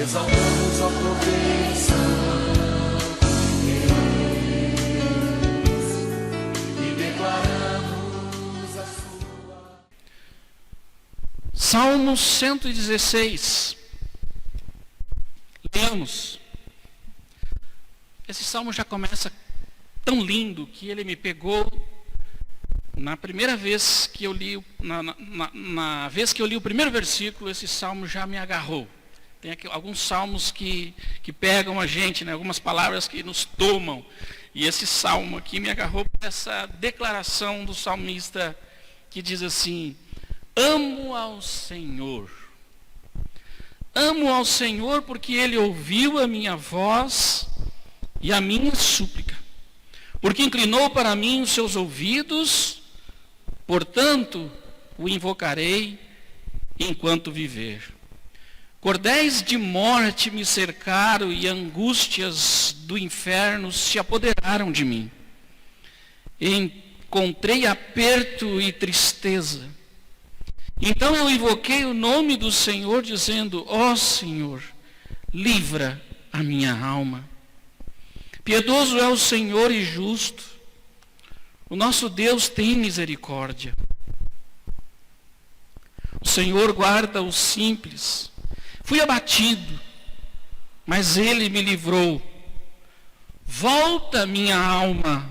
exaltamos a proteção de Deus e declaramos a sua. Salmo 116. Leamos. Esse salmo já começa tão lindo que ele me pegou na primeira vez que eu li, na vez que eu li o primeiro versículo, esse salmo já me agarrou. Tem aqui alguns salmos que pegam a gente, né? Algumas palavras que nos tomam. E esse salmo aqui me agarrou por essa declaração do salmista que diz assim: amo ao Senhor. Amo ao Senhor porque Ele ouviu a minha voz e a minha súplica. Porque inclinou para mim os seus ouvidos, portanto, o invocarei enquanto viver. Cordéis de morte me cercaram e angústias do inferno se apoderaram de mim. Encontrei aperto e tristeza. Então eu invoquei o nome do Senhor, dizendo: ó Senhor, livra a minha alma. Piedoso é o Senhor e justo. O nosso Deus tem misericórdia. O Senhor guarda os simples. Fui abatido, mas Ele me livrou. Volta, minha alma,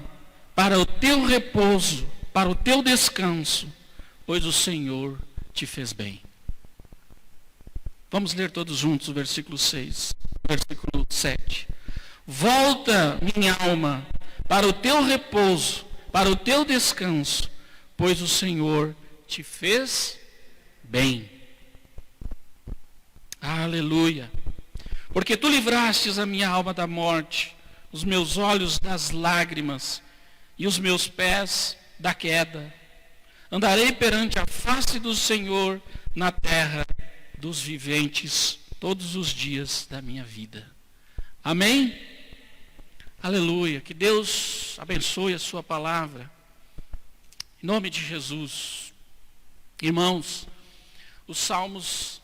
para o teu repouso, para o teu descanso, pois o Senhor te fez bem. Vamos ler todos juntos o versículo 6, versículo 7. Volta, minha alma, para o teu repouso, para o teu descanso, pois o Senhor te fez bem. Aleluia. Porque tu livrastes a minha alma da morte, os meus olhos das lágrimas e os meus pés da queda. Andarei perante a face do Senhor na terra dos viventes todos os dias da minha vida. Amém? Aleluia. Que Deus abençoe a sua palavra. Em nome de Jesus. Irmãos, os Salmos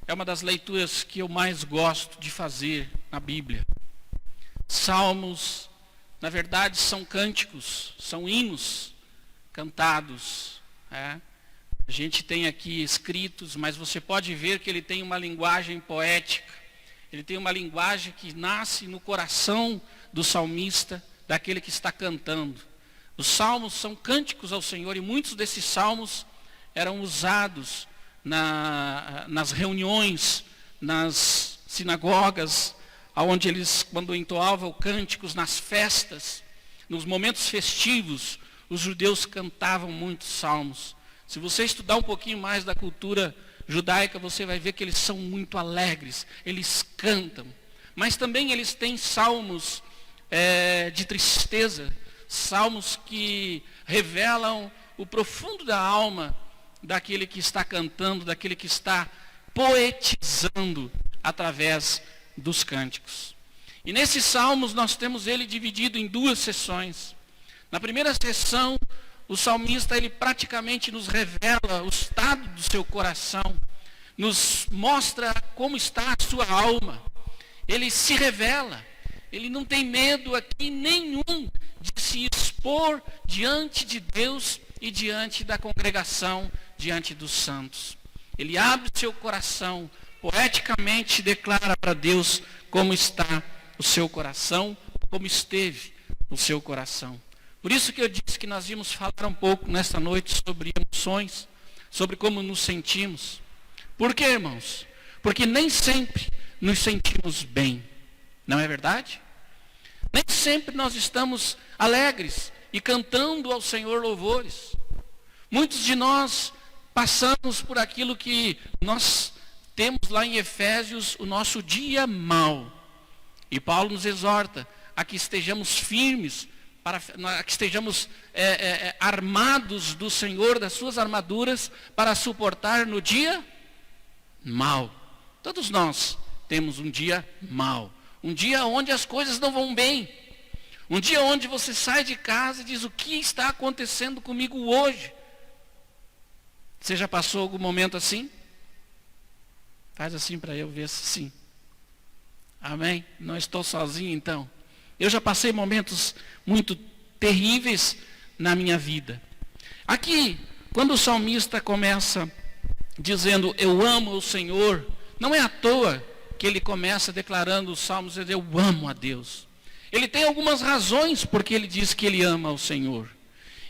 é uma das leituras que eu mais gosto de fazer na Bíblia. Salmos, na verdade, são cânticos, são hinos cantados. A gente tem aqui escritos, mas você pode ver que ele tem uma linguagem poética. Ele tem uma linguagem que nasce no coração do salmista, daquele que está cantando. Os salmos são cânticos ao Senhor, e muitos desses salmos eram usados nas reuniões, nas sinagogas, onde eles, quando entoavam cânticos, nas festas, nos momentos festivos, os judeus cantavam muitos salmos. Se você estudar um pouquinho mais da cultura judaica, você vai ver que eles são muito alegres, eles cantam. Mas também eles têm salmos de tristeza, salmos que revelam o profundo da alma daquele que está cantando, daquele que está poetizando através dos cânticos. E nesses salmos nós temos ele dividido em duas sessões. Na primeira sessão, o salmista ele praticamente nos revela o estado do seu coração, nos mostra como está a sua alma. Ele se revela, ele não tem medo aqui nenhum de se expor diante de Deus e diante da congregação, diante dos santos. Ele abre seu coração, poeticamente declara para Deus como está o seu coração, como esteve o seu coração. Por isso que eu disse que nós íamos falar um pouco nesta noite sobre emoções, sobre como nos sentimos. Por quê, irmãos? Porque nem sempre nos sentimos bem, não é verdade? Nem sempre nós estamos alegres e cantando ao Senhor louvores. Muitos de nós passamos por aquilo que nós temos lá em Efésios, o nosso dia mau. E Paulo nos exorta a que estejamos firmes, a que estejamos armados do Senhor, das suas armaduras, para suportar no dia mau. Todos nós temos um dia mau. Um dia onde as coisas não vão bem. Um dia onde você sai de casa e diz: o que está acontecendo comigo hoje? Você já passou algum momento assim? Faz assim para eu ver se sim. Amém? Não estou sozinho então. Eu já passei momentos muito terríveis na minha vida. Aqui, quando o salmista começa dizendo, eu amo o Senhor, não é à toa que ele começa declarando os salmos, eu amo a Deus. Ele tem algumas razões porque ele diz que ele ama o Senhor.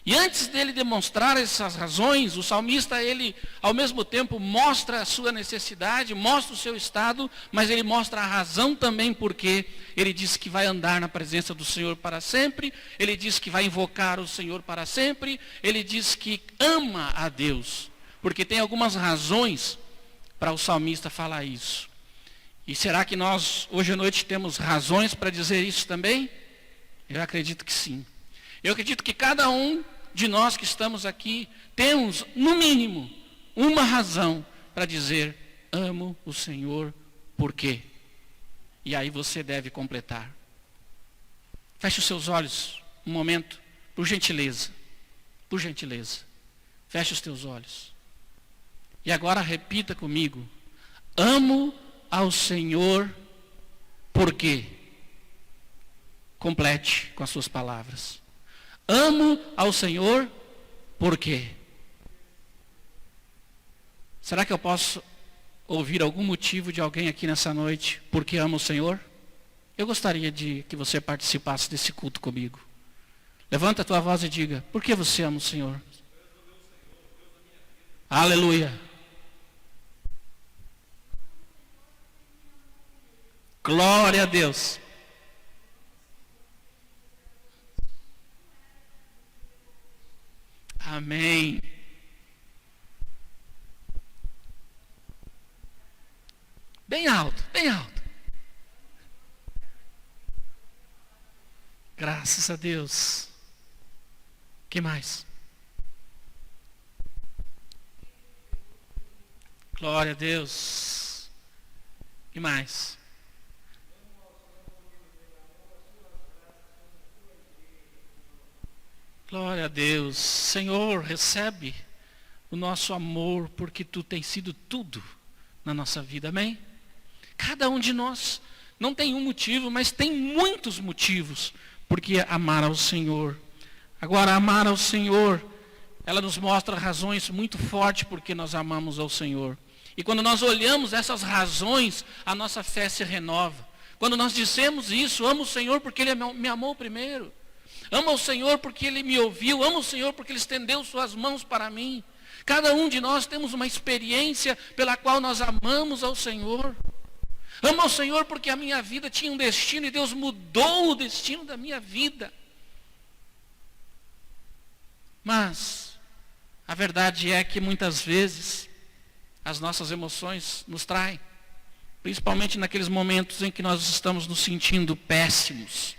E antes dele demonstrar essas razões, o salmista, ele ao mesmo tempo mostra a sua necessidade, mostra o seu estado, mas ele mostra a razão também porque ele diz que vai andar na presença do Senhor para sempre, ele diz que vai invocar o Senhor para sempre, ele diz que ama a Deus, porque tem algumas razões para o salmista falar isso. E será que nós hoje à noite temos razões para dizer isso também? Eu acredito que sim. Eu acredito que cada um de nós que estamos aqui, temos, no mínimo, uma razão para dizer, amo o Senhor, por quê? E aí você deve completar. Feche os seus olhos, um momento, por gentileza. Por gentileza. Feche os teus olhos. E agora repita comigo, amo ao Senhor, por quê? Complete com as suas palavras. Amo ao Senhor, por quê? Será que eu posso ouvir algum motivo de alguém aqui nessa noite, porque ama o Senhor? Eu gostaria de que você participasse desse culto comigo. Levanta a tua voz e diga, por que você ama o Senhor? Aleluia. Glória a Deus. Amém. Bem alto, bem alto. Graças a Deus. Que mais? Glória a Deus. Que mais? Glória a Deus. Senhor, recebe o nosso amor, porque Tu tens sido tudo na nossa vida, amém? Cada um de nós não tem um motivo, mas tem muitos motivos porque amar ao Senhor. Agora, amar ao Senhor, ela nos mostra razões muito fortes porque nós amamos ao Senhor. E quando nós olhamos essas razões, a nossa fé se renova. Quando nós dissemos isso, amo o Senhor porque Ele me amou primeiro. Amo o Senhor porque Ele me ouviu. Amo o Senhor porque Ele estendeu suas mãos para mim. Cada um de nós temos uma experiência pela qual nós amamos ao Senhor. Amo ao Senhor porque a minha vida tinha um destino e Deus mudou o destino da minha vida. Mas a verdade é que muitas vezes as nossas emoções nos traem. Principalmente naqueles momentos em que nós estamos nos sentindo péssimos.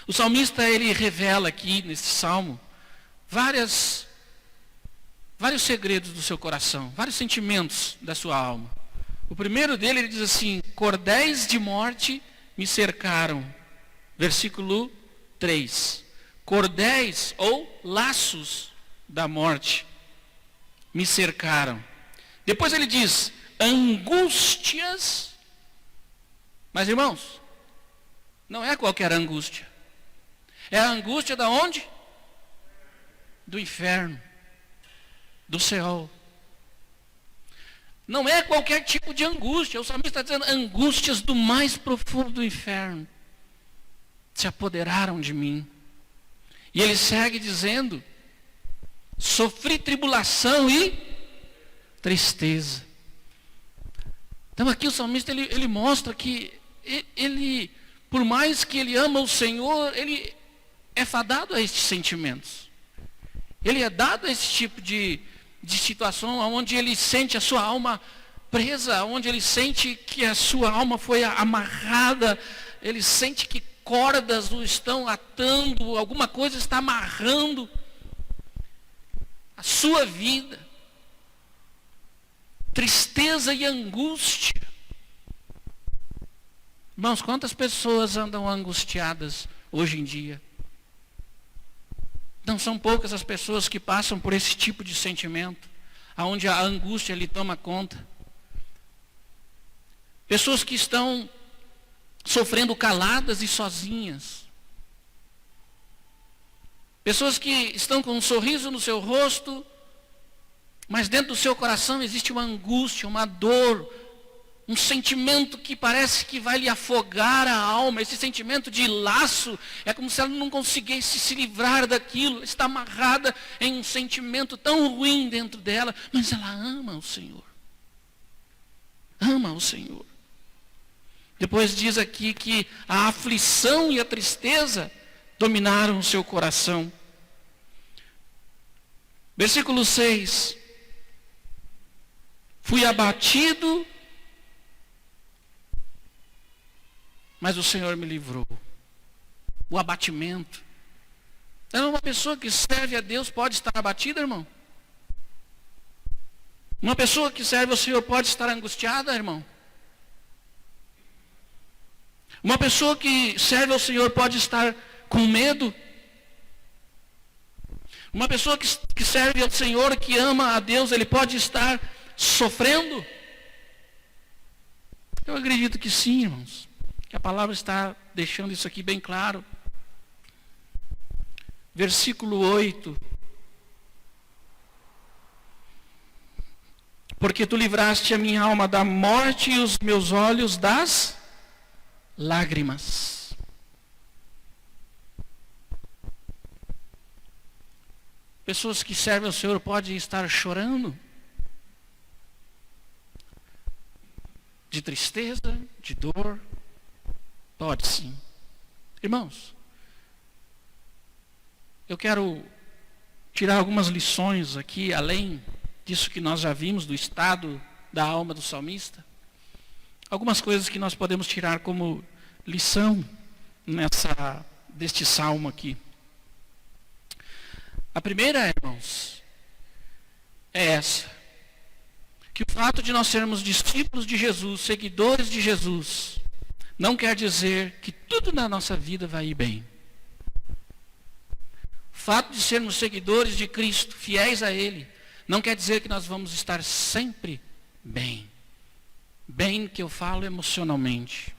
O salmista, ele revela aqui nesse salmo vários segredos do seu coração, vários sentimentos da sua alma. O primeiro dele, ele diz assim, cordéis de morte me cercaram. Versículo 3. Cordéis ou laços da morte me cercaram. Depois ele diz, angústias. Mas irmãos, não é qualquer angústia. É a angústia da onde? Do inferno. Do céu. Não é qualquer tipo de angústia. O salmista está dizendo, angústias do mais profundo do inferno se apoderaram de mim. E ele segue dizendo, sofri tribulação e tristeza. Então aqui o salmista, ele mostra que ele, por mais que ele ama o Senhor, ele é fadado a estes sentimentos. Ele é dado a esse tipo de situação onde ele sente a sua alma presa, onde ele sente que a sua alma foi amarrada, ele sente que cordas o estão atando, alguma coisa está amarrando a sua vida. Tristeza e angústia. Irmãos, quantas pessoas andam angustiadas hoje em dia? Não são poucas as pessoas que passam por esse tipo de sentimento, onde a angústia lhe toma conta. Pessoas que estão sofrendo caladas e sozinhas. Pessoas que estão com um sorriso no seu rosto, mas dentro do seu coração existe uma angústia, uma dor, um sentimento que parece que vai lhe afogar a alma. Esse sentimento de laço, é como se ela não conseguisse se livrar daquilo. Ela está amarrada em um sentimento tão ruim dentro dela, mas ela ama o Senhor. Ama o Senhor. Depois diz aqui que a aflição e a tristeza dominaram o seu coração. Versículo 6. Fui abatido, mas o Senhor me livrou. O abatimento. Então, uma pessoa que serve a Deus pode estar abatida, irmão? Uma pessoa que serve ao Senhor pode estar angustiada, irmão? Uma pessoa que serve ao Senhor pode estar com medo? Uma pessoa que serve ao Senhor, que ama a Deus, ele pode estar sofrendo? Eu acredito que sim, irmãos. Que a palavra está deixando isso aqui bem claro. Versículo 8. Porque tu livraste a minha alma da morte e os meus olhos das lágrimas. Pessoas que servem ao Senhor podem estar chorando de tristeza, de dor. Pode sim. Irmãos, eu quero tirar algumas lições aqui, além disso que nós já vimos, do estado da alma do salmista. Algumas coisas que nós podemos tirar como lição deste salmo aqui. A primeira, irmãos, é essa. Que o fato de nós sermos discípulos de Jesus, seguidores de Jesus, não quer dizer que tudo na nossa vida vai ir bem. O fato de sermos seguidores de Cristo, fiéis a Ele, não quer dizer que nós vamos estar sempre bem. Bem que eu falo emocionalmente.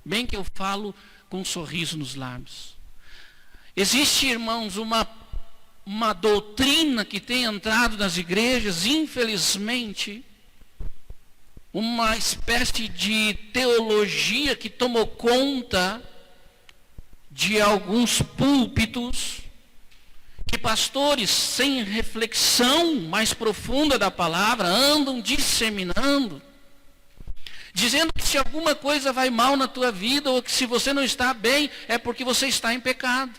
Bem que eu falo com um sorriso nos lábios. Existe, irmãos, uma doutrina que tem entrado nas igrejas, infelizmente, uma espécie de teologia que tomou conta de alguns púlpitos, que pastores sem reflexão mais profunda da palavra andam disseminando, dizendo que se alguma coisa vai mal na tua vida, ou que se você não está bem, é porque você está em pecado.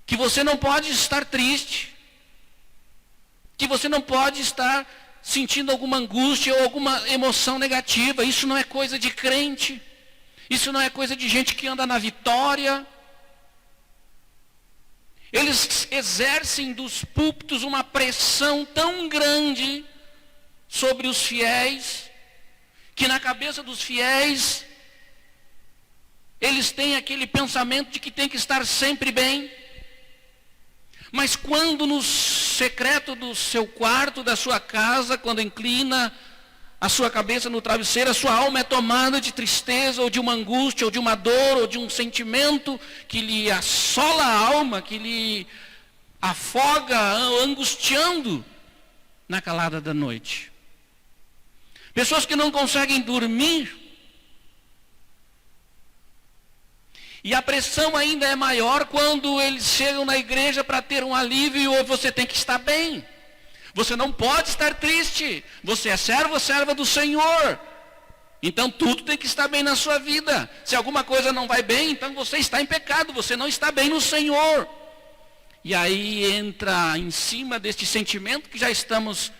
Que você não pode estar triste, que você não pode estar sentindo alguma angústia ou alguma emoção negativa. Isso não é coisa de crente, isso não é coisa de gente que anda na vitória. Eles exercem dos púlpitos uma pressão tão grande sobre os fiéis, que na cabeça dos fiéis, eles têm aquele pensamento de que tem que estar sempre bem. Mas quando no secreto do seu quarto, da sua casa, quando inclina a sua cabeça no travesseiro, a sua alma é tomada de tristeza, ou de uma angústia, ou de uma dor, ou de um sentimento que lhe assola a alma, que lhe afoga, angustiando na calada da noite. Pessoas que não conseguem dormir, e a pressão ainda é maior quando eles chegam na igreja para ter um alívio, ou você tem que estar bem. Você não pode estar triste. Você é servo ou serva do Senhor. Então tudo tem que estar bem na sua vida. Se alguma coisa não vai bem, então você está em pecado. Você não está bem no Senhor. E aí entra em cima deste sentimento que já estamos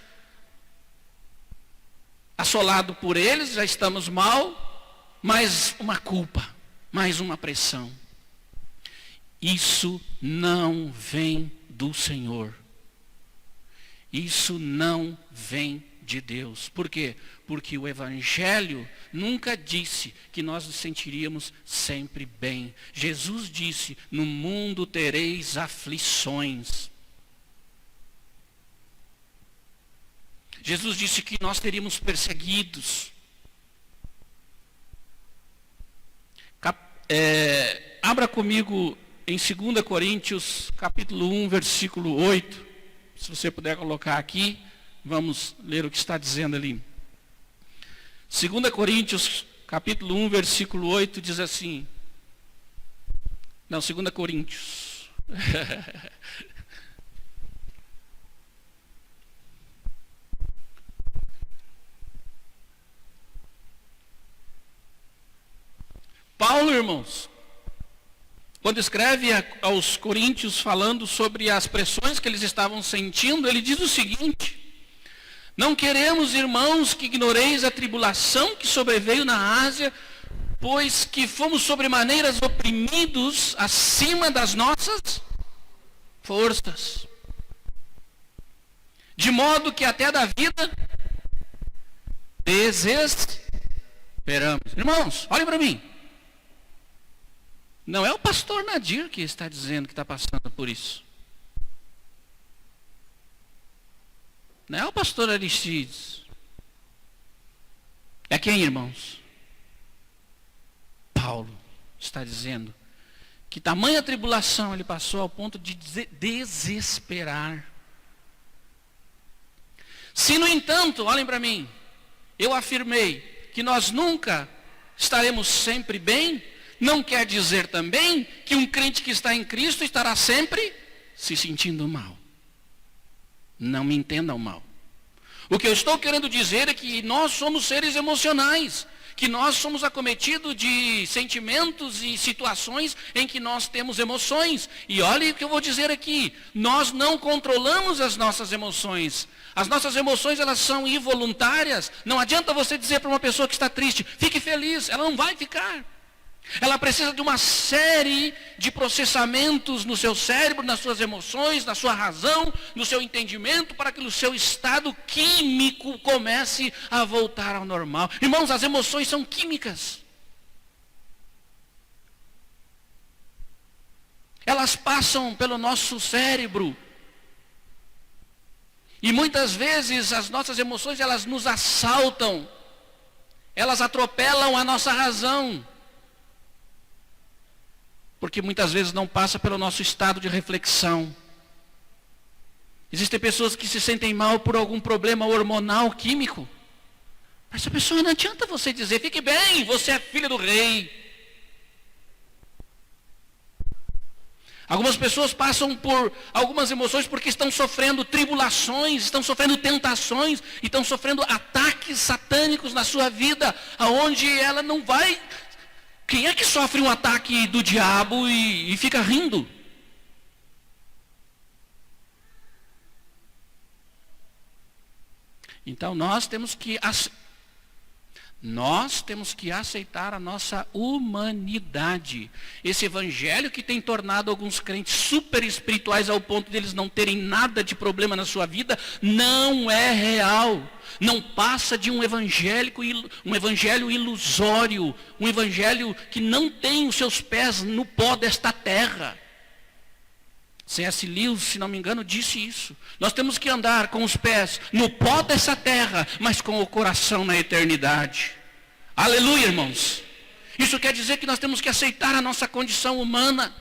assolados por eles, já estamos mal, mais uma culpa, mais uma pressão. Isso não vem do Senhor. Isso não vem de Deus. Por quê? Porque o Evangelho nunca disse que nós nos sentiríamos sempre bem. Jesus disse: no mundo tereis aflições. Jesus disse que nós teríamos perseguidos. Abra comigo em 2 Coríntios, capítulo 1, versículo 8. Se você puder colocar aqui, vamos ler o que está dizendo ali. 2 Coríntios, capítulo 1, versículo 8, diz assim. Não, 2 Coríntios. Paulo, irmãos, quando escreve aos coríntios falando sobre as pressões que eles estavam sentindo, ele diz o seguinte: não queremos, irmãos, que ignoreis a tribulação que sobreveio na Ásia, pois que fomos sobremaneiras oprimidos acima das nossas forças, de modo que até da vida desesperamos. Irmãos, olhem para mim. Não é o pastor Nadir que está dizendo que está passando por isso. Não é o pastor Aristides. É quem, irmãos? Paulo está dizendo que tamanha tribulação ele passou ao ponto de desesperar. Se, no entanto, olhem para mim, eu afirmei que nós nunca estaremos sempre bem, não quer dizer também que um crente que está em Cristo estará sempre se sentindo mal. Não me entendam mal. O que eu estou querendo dizer é que nós somos seres emocionais, que nós somos acometidos de sentimentos e situações em que nós temos emoções. E olha o que eu vou dizer aqui, nós não controlamos as nossas emoções. As nossas emoções, elas são involuntárias. Não adianta você dizer para uma pessoa que está triste, fique feliz, ela não vai ficar. Ela precisa de uma série de processamentos no seu cérebro, nas suas emoções, na sua razão, no seu entendimento, para que o seu estado químico comece a voltar ao normal. Irmãos, as emoções são químicas. Elas passam pelo nosso cérebro. E muitas vezes as nossas emoções, elas nos assaltam. Elas atropelam a nossa razão. Porque muitas vezes não passa pelo nosso estado de reflexão. Existem pessoas que se sentem mal por algum problema hormonal, químico. Mas essa pessoa, não adianta você dizer, fique bem, você é filha do rei. Algumas pessoas passam por algumas emoções porque estão sofrendo tribulações, estão sofrendo tentações, estão sofrendo ataques satânicos na sua vida, aonde ela não vai... Quem é que sofre um ataque do diabo e fica rindo? Então nós temos que aceitar a nossa humanidade. Esse evangelho que tem tornado alguns crentes super espirituais ao ponto de eles não terem nada de problema na sua vida, não é real. Não passa de um evangelho ilusório, um evangelho que não tem os seus pés no pó desta terra. C.S. Lewis, se não me engano, disse isso. Nós temos que andar com os pés no pó dessa terra, mas com o coração na eternidade. Aleluia, irmãos. Isso quer dizer que nós temos que aceitar a nossa condição humana.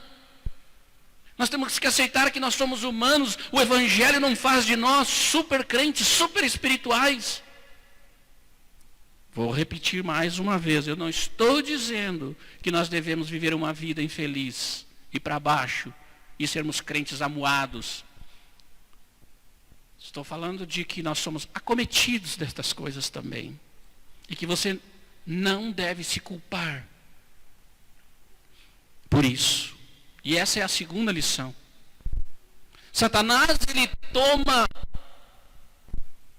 Nós temos que aceitar que nós somos humanos. O evangelho não faz de nós super crentes, super espirituais. Vou repetir mais uma vez. Eu não estou dizendo que nós devemos viver uma vida infeliz e para baixo e sermos crentes amuados. Estou falando de que nós somos acometidos destas coisas também. E que você não deve se culpar por isso. E essa é a segunda lição. Satanás, ele toma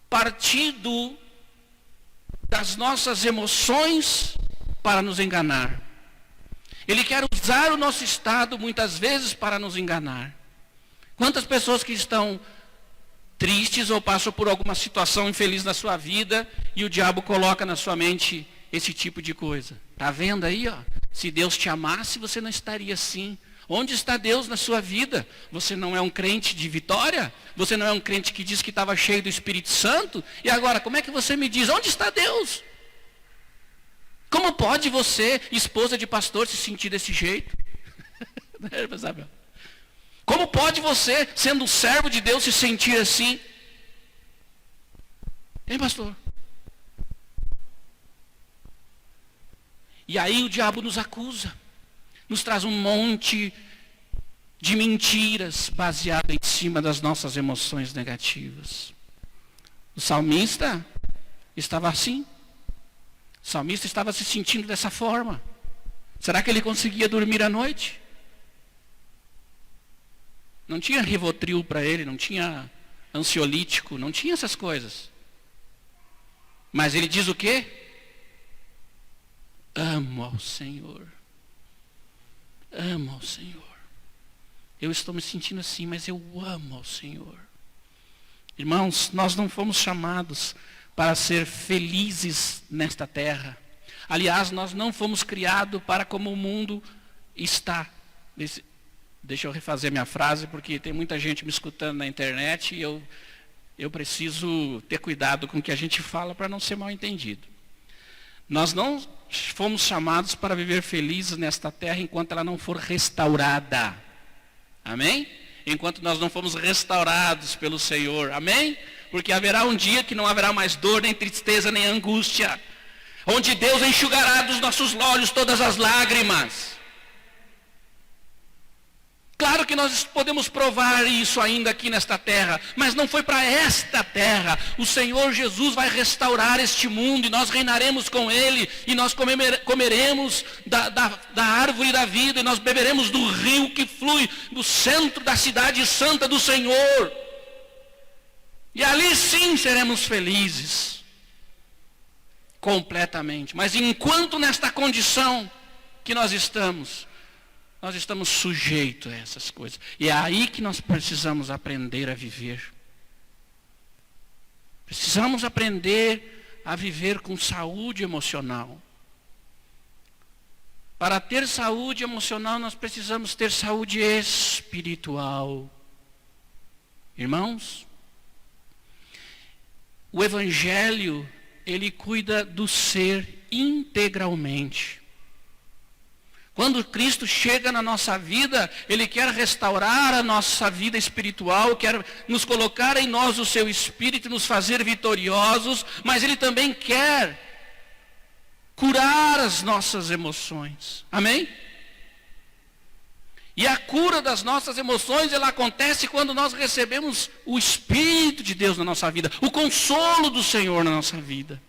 partido das nossas emoções para nos enganar. Ele quer usar o nosso estado muitas vezes para nos enganar. Quantas pessoas que estão tristes ou passam por alguma situação infeliz na sua vida e o diabo coloca na sua mente esse tipo de coisa. Está vendo aí, ó? Se Deus te amasse, você não estaria assim. Onde está Deus na sua vida? Você não é um crente de vitória? Você não é um crente que diz que estava cheio do Espírito Santo? E agora, como é que você me diz, onde está Deus? Como pode você, esposa de pastor, se sentir desse jeito? Como pode você, sendo um servo de Deus, se sentir assim? Hein, pastor? E aí o diabo nos acusa, nos traz um monte de mentiras baseadas em cima das nossas emoções negativas. O salmista estava assim. O salmista estava se sentindo dessa forma. Será que ele conseguia dormir à noite? Não tinha Rivotril para ele, não tinha ansiolítico, não tinha essas coisas. Mas ele diz o quê? Amo ao Senhor. Amo ao Senhor. Eu estou me sentindo assim, mas eu amo ao Senhor. Irmãos, nós não fomos chamados para ser felizes nesta terra. Aliás, nós não fomos criados para como o mundo está. Deixa eu refazer minha frase, porque tem muita gente me escutando na internet e eu preciso ter cuidado com o que a gente fala para não ser mal entendido. Nós não fomos chamados para viver felizes nesta terra enquanto ela não for restaurada. Amém? Enquanto nós não fomos restaurados pelo Senhor. Amém? Porque haverá um dia que não haverá mais dor, nem tristeza, nem angústia. Onde Deus enxugará dos nossos olhos todas as lágrimas. Claro que nós podemos provar isso ainda aqui nesta terra, mas não foi para esta terra. O Senhor Jesus vai restaurar este mundo e nós reinaremos com Ele, e nós comeremos da árvore da vida, e nós beberemos do rio que flui do centro da cidade santa do Senhor. E ali sim seremos felizes, completamente. Mas enquanto nesta condição que nós estamos sujeitos a essas coisas. E é aí que nós precisamos aprender a viver. Precisamos aprender a viver com saúde emocional. Para ter saúde emocional, nós precisamos ter saúde espiritual. Irmãos, o Evangelho, ele cuida do ser integralmente. Quando Cristo chega na nossa vida, Ele quer restaurar a nossa vida espiritual, quer nos colocar em nós o seu Espírito, nos fazer vitoriosos, mas Ele também quer curar as nossas emoções. Amém? E a cura das nossas emoções, ela acontece quando nós recebemos o Espírito de Deus na nossa vida, o consolo do Senhor na nossa vida.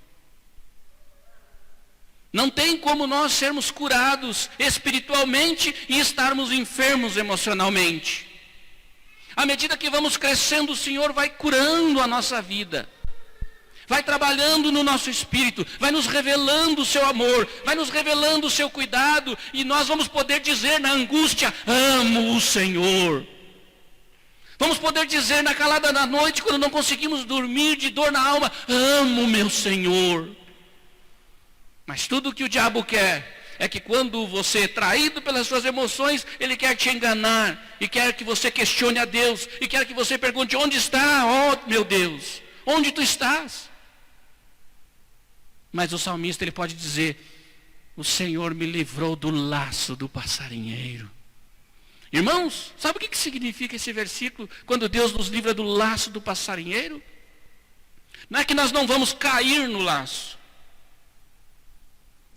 Não tem como nós sermos curados espiritualmente e estarmos enfermos emocionalmente. À medida que vamos crescendo, o Senhor vai curando a nossa vida. Vai trabalhando no nosso espírito, vai nos revelando o seu amor, vai nos revelando o seu cuidado, e nós vamos poder dizer na angústia, amo o Senhor. Vamos poder dizer na calada da noite, quando não conseguimos dormir de dor na alma, amo meu Senhor. Mas tudo o que o diabo quer é que quando você é traído pelas suas emoções, ele quer te enganar, e quer que você questione a Deus, e quer que você pergunte, onde está, ó meu Deus, onde tu estás? Mas o salmista, ele pode dizer, o Senhor me livrou do laço do passarinheiro. Irmãos, sabe o que significa esse versículo, quando Deus nos livra do laço do passarinheiro? Não é que nós não vamos cair no laço.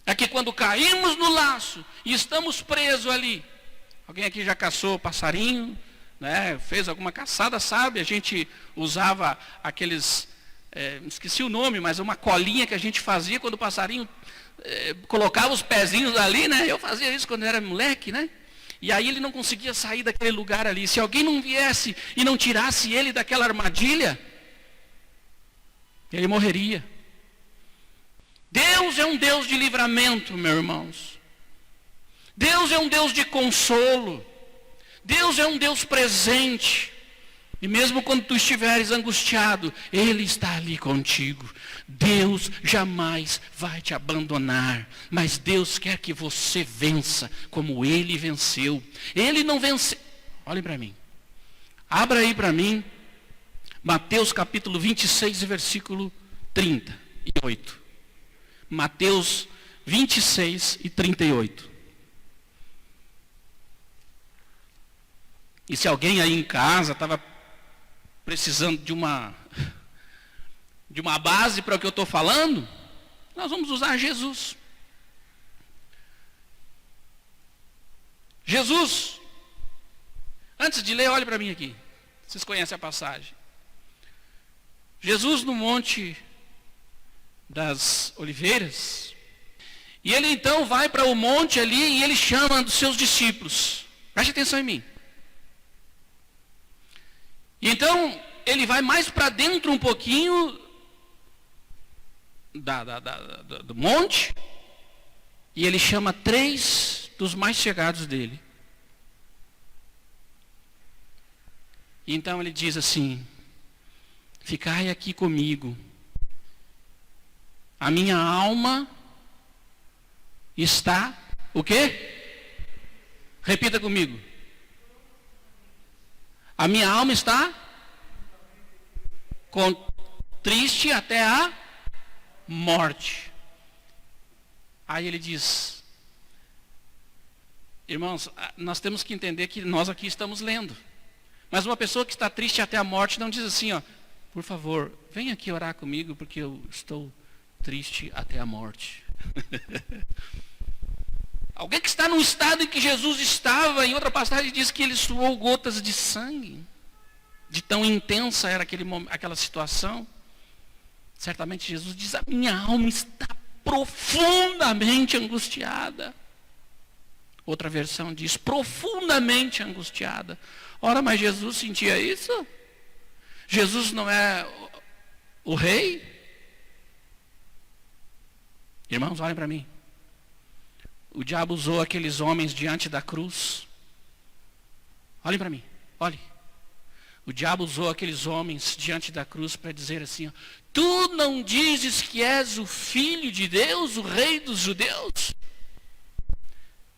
É que quando caímos no laço e estamos presos ali, alguém aqui já caçou passarinho, né? Fez alguma caçada, sabe? A gente usava aqueles, esqueci o nome, mas uma colinha que a gente fazia quando o passarinho colocava os pezinhos ali, né? Eu fazia isso quando eu era moleque, né? E aí ele não conseguia sair daquele lugar ali. Se alguém não viesse e não tirasse ele daquela armadilha, ele morreria. Deus é um Deus de livramento, meus irmãos. Deus é um Deus de consolo. Deus é um Deus presente. E mesmo quando tu estiveres angustiado, Ele está ali contigo. Deus jamais vai te abandonar. Mas Deus quer que você vença como Ele venceu. Ele não venceu. Olhem para mim. Abra aí para mim. Mateus capítulo 26, versículo 38. Mateus 26 e 38. E se alguém aí em casa estava precisando de uma base para o que eu estou falando, nós vamos usar Jesus. Jesus, antes de ler, olhe para mim aqui. Vocês conhecem a passagem. Jesus no Monte das Oliveiras. E ele então vai para o monte ali e ele chama dos seus discípulos. Preste atenção em mim. E então ele vai mais para dentro um pouquinho do monte. E ele chama 3 dos mais chegados dele. E então ele diz assim: ficai aqui comigo. A minha alma está, o quê? Repita comigo. A minha alma está triste até a morte. Aí ele diz: irmãos, nós temos que entender que nós aqui estamos lendo. Mas uma pessoa que está triste até a morte não diz assim, ó, por favor, venha aqui orar comigo porque eu estou triste até a morte. Alguém que está num estado em que Jesus estava, em outra passagem diz que ele suou gotas de sangue. De tão intensa era aquela situação. Certamente Jesus diz: a minha alma está profundamente angustiada. Outra versão diz: profundamente angustiada. Ora, mas Jesus sentia isso? Jesus não é o rei? Irmãos, olhem para mim. O diabo usou aqueles homens diante da cruz. Olhem para mim, olhem. O diabo usou aqueles homens diante da cruz para dizer assim, ó, tu não dizes que és o Filho de Deus, o Rei dos Judeus?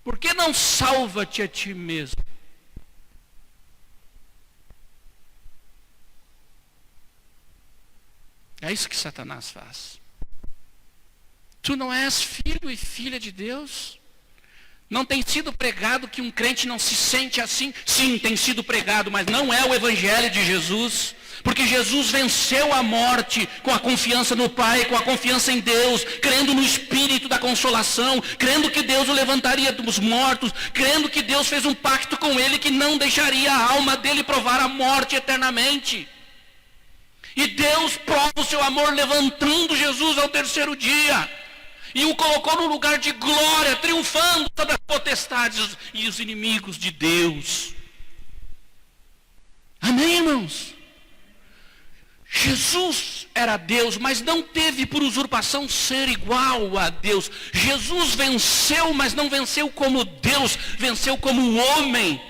Por que não salva-te a ti mesmo? É isso que Satanás faz. Tu não és filho e filha de Deus? Não tem sido pregado que um crente não se sente assim? Sim, tem sido pregado, mas não é o evangelho de Jesus. Porque Jesus venceu a morte com a confiança no Pai, com a confiança em Deus, crendo no Espírito da consolação, crendo que Deus o levantaria dos mortos, crendo que Deus fez um pacto com ele que não deixaria a alma dele provar a morte eternamente. E Deus prova o seu amor levantando Jesus ao terceiro dia. E o colocou num lugar de glória, triunfando sobre as potestades e os inimigos de Deus. Amém, irmãos? Jesus era Deus, mas não teve por usurpação ser igual a Deus. Jesus venceu, mas não venceu como Deus, venceu como homem,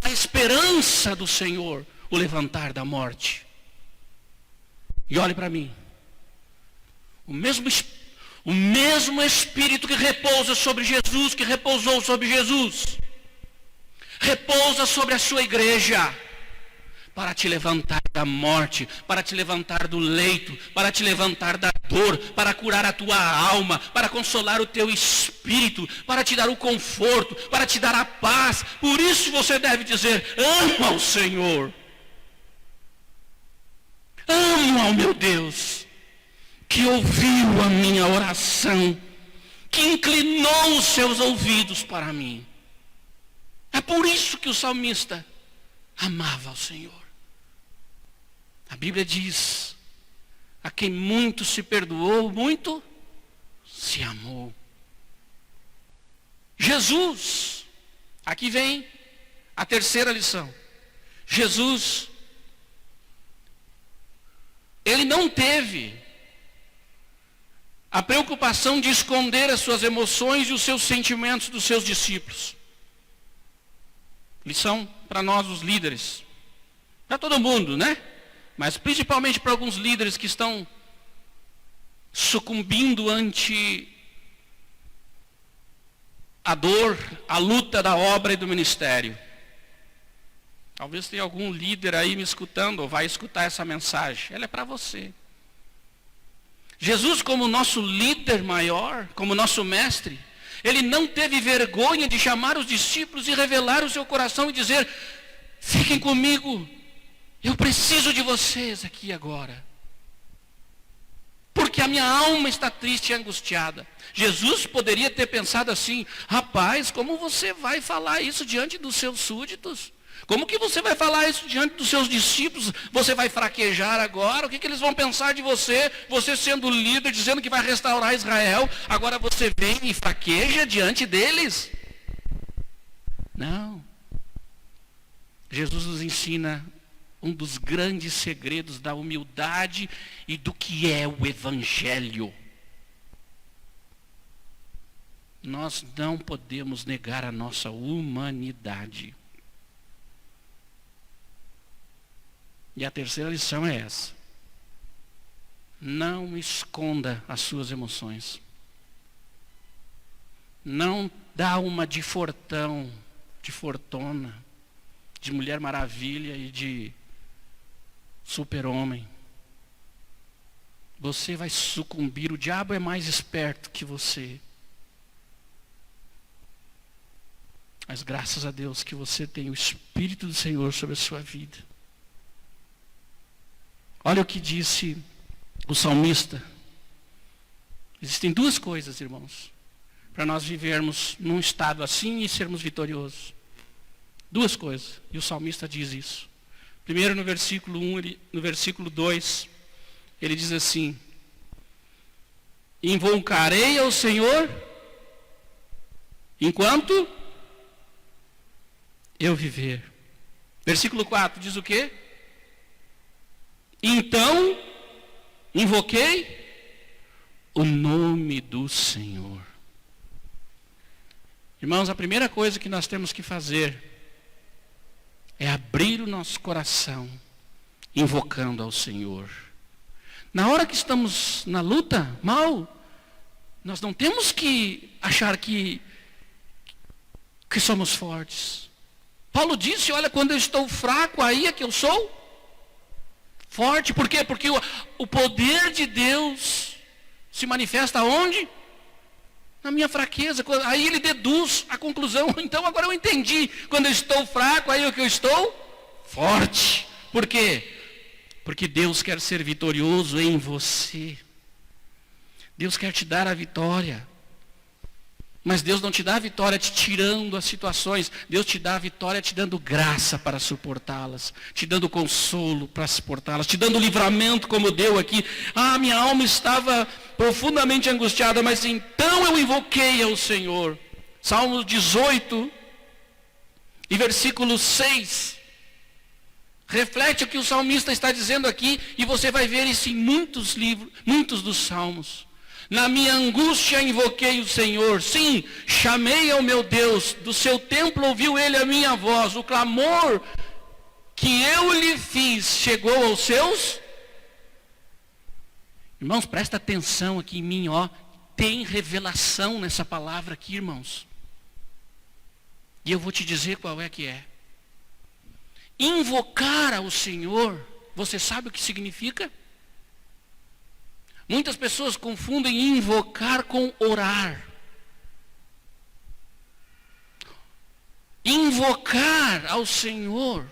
na esperança do Senhor, o levantar da morte. E olhe para mim, o mesmo Espírito que repousa sobre Jesus, que repousou sobre Jesus, repousa sobre a sua igreja, para te levantar da morte, para te levantar do leito, para te levantar da dor, para curar a tua alma, para consolar o teu espírito, para te dar o conforto, para te dar a paz. Por isso você deve dizer, ama o Senhor. Amo ao meu Deus, que ouviu a minha oração, que inclinou os seus ouvidos para mim. É por isso que o salmista amava ao Senhor. A Bíblia diz, a quem muito se perdoou, muito se amou. Jesus, aqui vem a terceira lição. Jesus, ele não teve a preocupação de esconder as suas emoções e os seus sentimentos dos seus discípulos. Lição para nós, os líderes. Para todo mundo, né? Mas principalmente para alguns líderes que estão sucumbindo ante a dor, a luta da obra e do ministério. Talvez tenha algum líder aí me escutando, ou vai escutar essa mensagem. Ela é para você. Jesus, como nosso líder maior, como nosso mestre, ele não teve vergonha de chamar os discípulos e revelar o seu coração e dizer: fiquem comigo, eu preciso de vocês aqui agora, porque a minha alma está triste e angustiada. Jesus poderia ter pensado assim: rapaz, como você vai falar isso diante dos seus súditos? Como que você vai falar isso diante dos seus discípulos? Você vai fraquejar agora? O que eles vão pensar de você? Você sendo líder, dizendo que vai restaurar Israel, agora você vem e fraqueja diante deles? Não. Jesus nos ensina um dos grandes segredos da humildade e do que é o Evangelho. Nós não podemos negar a nossa humanidade. E a terceira lição é essa: não esconda as suas emoções. Não dá uma de fortão, de fortuna, de Mulher Maravilha e de Super-Homem. Você vai sucumbir, o diabo é mais esperto que você. Mas graças a Deus que você tem o Espírito do Senhor sobre a sua vida. Olha o que disse o salmista. Existem duas coisas, irmãos, para nós vivermos num estado assim e sermos vitoriosos. Duas coisas, e o salmista diz isso. Primeiro, no versículo 1, no versículo 2, ele diz assim: invocarei ao Senhor enquanto eu viver. Versículo 4 diz o quê? Então, invoquei o nome do Senhor. Irmãos, a primeira coisa que nós temos que fazer é abrir o nosso coração, invocando ao Senhor. Na hora que estamos na luta, nós não temos que achar que somos fortes. Paulo disse: olha, quando eu estou fraco, aí é que eu sou forte. Por quê? Porque o poder de Deus se manifesta onde? Na minha fraqueza. Aí ele deduz a conclusão: então agora eu entendi. Quando eu estou fraco, aí é que eu estou forte. Por quê? Porque Deus quer ser vitorioso em você. Deus quer te dar a vitória. Mas Deus não te dá a vitória te tirando as situações. Deus te dá a vitória te dando graça para suportá-las, te dando consolo para suportá-las, te dando livramento como deu aqui. Minha alma estava profundamente angustiada, mas então eu invoquei ao Senhor. Salmo 18 e versículo 6. Reflete o que o salmista está dizendo aqui, e você vai ver isso em muitos livros, muitos dos salmos. Na minha angústia invoquei o Senhor, sim, chamei ao meu Deus, do seu templo ouviu ele a minha voz, o clamor que eu lhe fiz chegou aos seus. Irmãos, presta atenção aqui em mim, tem revelação nessa palavra aqui, irmãos. E eu vou te dizer qual é que é. Invocar ao Senhor, você sabe o que significa? Muitas pessoas confundem invocar com orar. Invocar ao Senhor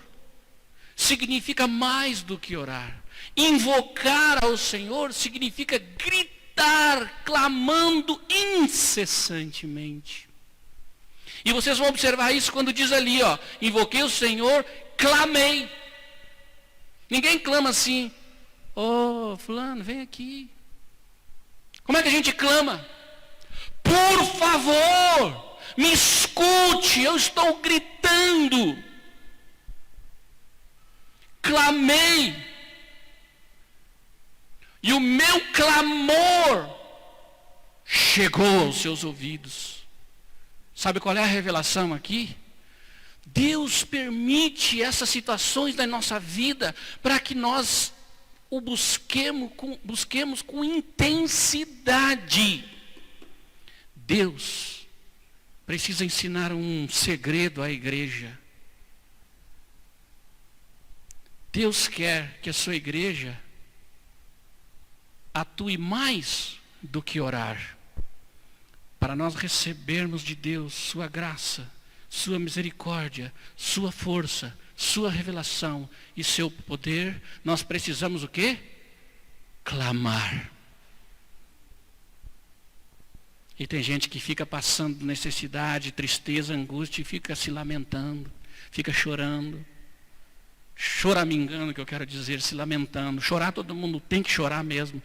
significa mais do que orar. Invocar ao Senhor significa gritar, clamando incessantemente. E vocês vão observar isso quando diz ali, invoquei o Senhor, clamei. Ninguém clama assim: fulano, vem aqui. Como é que a gente clama? Por favor, me escute, eu estou gritando. Clamei. E o meu clamor chegou aos seus ouvidos. Sabe qual é a revelação aqui? Deus permite essas situações na nossa vida para que nós o busquemos com intensidade. Deus precisa ensinar um segredo à igreja. Deus quer que a sua igreja atue mais do que orar, para nós recebermos de Deus sua graça, sua misericórdia, sua força, sua revelação e seu poder, nós precisamos o quê? Clamar. E tem gente que fica passando necessidade, tristeza, angústia e fica se lamentando, fica chorando, choramingando, que eu quero dizer, se lamentando. Chorar, todo mundo tem que chorar mesmo.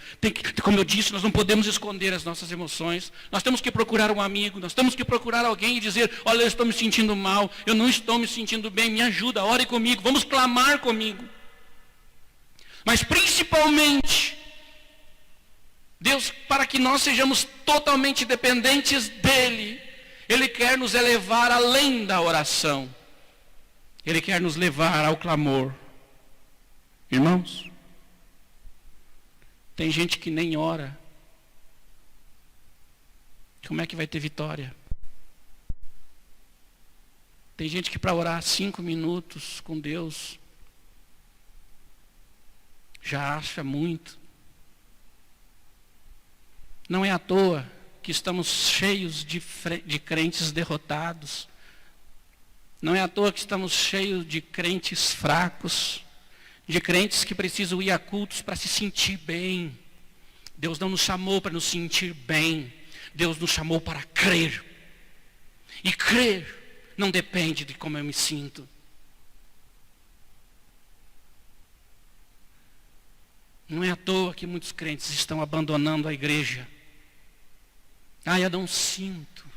Como eu disse, nós não podemos esconder as nossas emoções. Nós temos que procurar um amigo, nós temos que procurar alguém e dizer: olha, eu estou me sentindo mal, eu não estou me sentindo bem, me ajuda, ore comigo, vamos clamar comigo. Mas principalmente, Deus, para que nós sejamos totalmente dependentes dEle, Ele quer nos elevar além da oração. Ele quer nos levar ao clamor. Irmãos, tem gente que nem ora. Como é que vai ter vitória? Tem gente que para orar 5 minutos com Deus já acha muito. Não é à toa que estamos cheios de crentes derrotados. Não é à toa que estamos cheios de crentes fracos, de crentes que precisam ir a cultos para se sentir bem. Deus não nos chamou para nos sentir bem. Deus nos chamou para crer. E crer não depende de como eu me sinto. Não é à toa que muitos crentes estão abandonando a igreja. Ah, eu não sinto.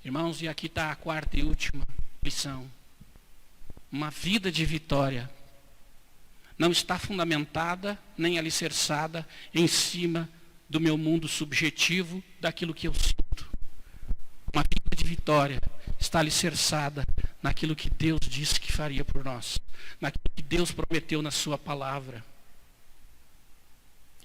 Irmãos, e aqui está a 4ª e última lição. Uma vida de vitória não está fundamentada nem alicerçada em cima do meu mundo subjetivo, daquilo que eu sinto. Uma vida de vitória está alicerçada naquilo que Deus disse que faria por nós, naquilo que Deus prometeu na sua palavra.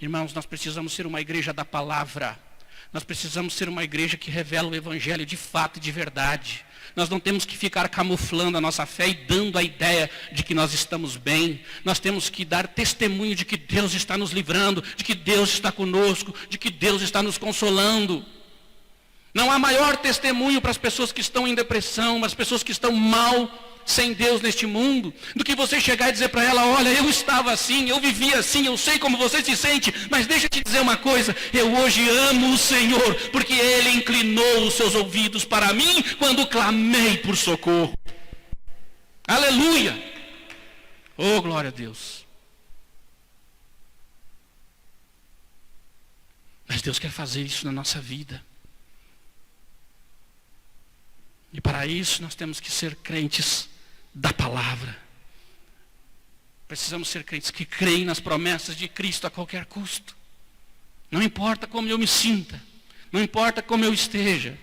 Irmãos, nós precisamos ser uma igreja da palavra. Nós precisamos ser uma igreja que revela o evangelho de fato e de verdade. Nós não temos que ficar camuflando a nossa fé e dando a ideia de que nós estamos bem. Nós temos que dar testemunho de que Deus está nos livrando, de que Deus está conosco, de que Deus está nos consolando. Não há maior testemunho para as pessoas que estão em depressão, para as pessoas que estão mal, sem Deus neste mundo, do que você chegar e dizer para ela: olha, eu estava assim, eu vivia assim, eu sei como você se sente, mas deixa eu te dizer uma coisa, eu hoje amo o Senhor, porque Ele inclinou os seus ouvidos para mim, quando clamei por socorro. Aleluia! Oh, glória a Deus! Mas Deus quer fazer isso na nossa vida. E para isso nós temos que ser crentes da palavra. Precisamos ser crentes que creem nas promessas de Cristo a qualquer custo. Não importa como eu me sinta, não importa como eu esteja.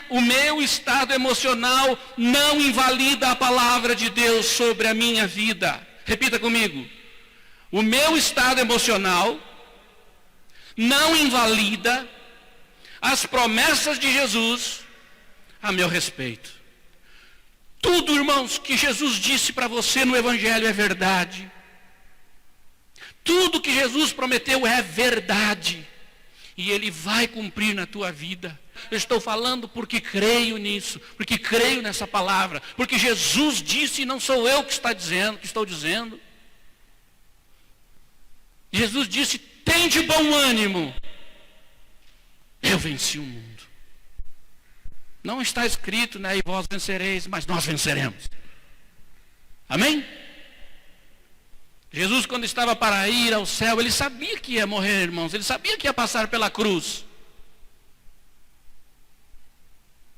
O meu estado emocional não invalida a palavra de Deus sobre a minha vida. Repita comigo. O meu estado emocional não invalida as promessas de Jesus a meu respeito. Tudo, irmãos, que Jesus disse para você no Evangelho é verdade. Tudo que Jesus prometeu é verdade. E Ele vai cumprir na tua vida. Eu estou falando porque creio nisso, porque creio nessa palavra, porque Jesus disse e não sou eu que estou dizendo. Jesus disse: tende bom ânimo. Eu venci o mundo. Não está escrito, né? E vós vencereis, mas nós venceremos. Amém? Jesus, quando estava para ir ao céu, Ele sabia que ia morrer, irmãos. Ele sabia que ia passar pela cruz.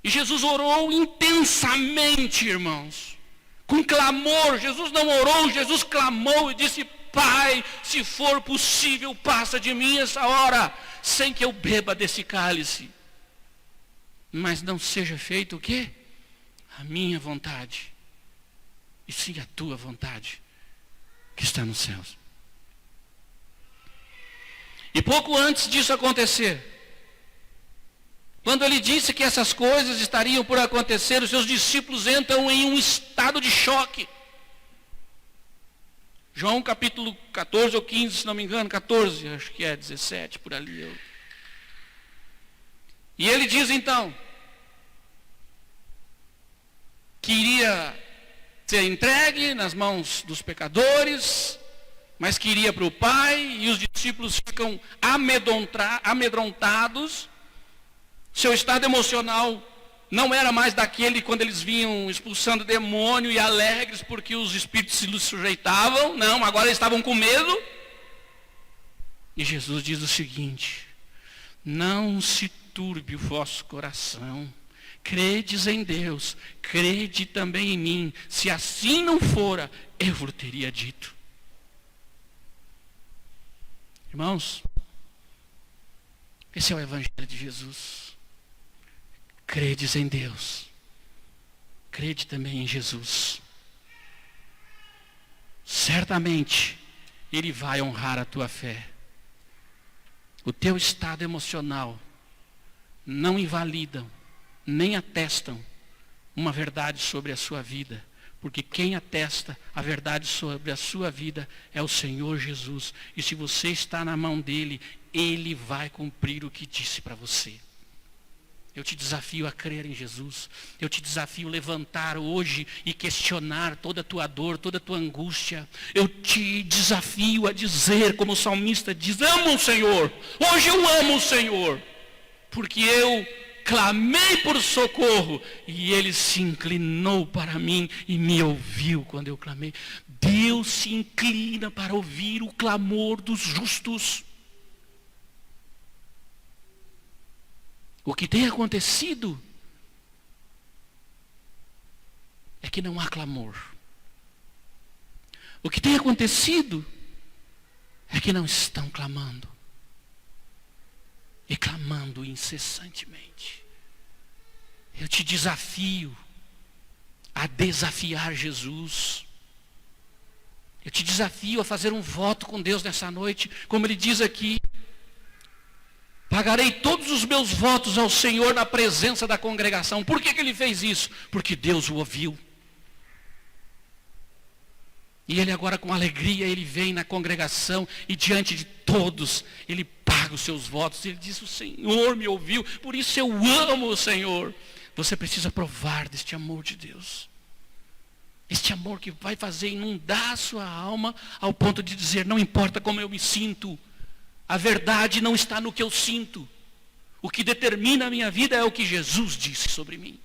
E Jesus orou intensamente, irmãos. Com clamor. Jesus não orou, Jesus clamou e disse: Pai, se for possível, passa de mim essa hora, sem que eu beba desse cálice. Mas não seja feito o quê? A minha vontade, e sim a tua vontade, que está nos céus. E pouco antes disso acontecer, quando Ele disse que essas coisas estariam por acontecer, os seus discípulos entram em um estado de choque. João capítulo 14 ou 15, se não me engano, 14, acho que é 17, por ali. E ele diz então, que iria ser entregue nas mãos dos pecadores, mas que iria para o Pai, e os discípulos ficam amedrontados. Seu estado emocional não era mais daquele quando eles vinham expulsando demônio e alegres porque os espíritos se sujeitavam. Não, agora eles estavam com medo. E Jesus diz o seguinte: não se turbe o vosso coração. Credes em Deus, crede também em mim. Se assim não fora, eu vos teria dito. Irmãos, esse é o Evangelho de Jesus. Credes em Deus, crede também em Jesus. Certamente, Ele vai honrar a tua fé. O teu estado emocional não invalidam, nem atestam uma verdade sobre a sua vida. Porque quem atesta a verdade sobre a sua vida é o Senhor Jesus. E se você está na mão dele, ele vai cumprir o que disse para você. Eu te desafio a crer em Jesus. Eu te desafio a levantar hoje e questionar toda a tua dor, toda a tua angústia. Eu te desafio a dizer, como o salmista diz: amo o Senhor. Hoje eu amo o Senhor. Porque eu clamei por socorro e ele se inclinou para mim e me ouviu quando eu clamei. Deus se inclina para ouvir o clamor dos justos. O que tem acontecido é que não há clamor. O que tem acontecido é que não estão clamando. E clamando incessantemente. Eu te desafio a desafiar Jesus. Eu te desafio a fazer um voto com Deus nessa noite, como ele diz aqui: pagarei todos os meus votos ao Senhor na presença da congregação. Por que ele fez isso? Porque Deus o ouviu. E ele agora, com alegria, ele vem na congregação e diante de todos, ele paga os seus votos. Ele diz: o Senhor me ouviu, por isso eu amo o Senhor. Você precisa provar deste amor de Deus. Este amor que vai fazer inundar a sua alma ao ponto de dizer: não importa como eu me sinto, a verdade não está no que eu sinto. O que determina a minha vida é o que Jesus disse sobre mim.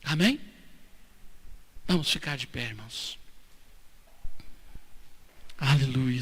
Amém? Vamos ficar de pé, irmãos. Aleluia.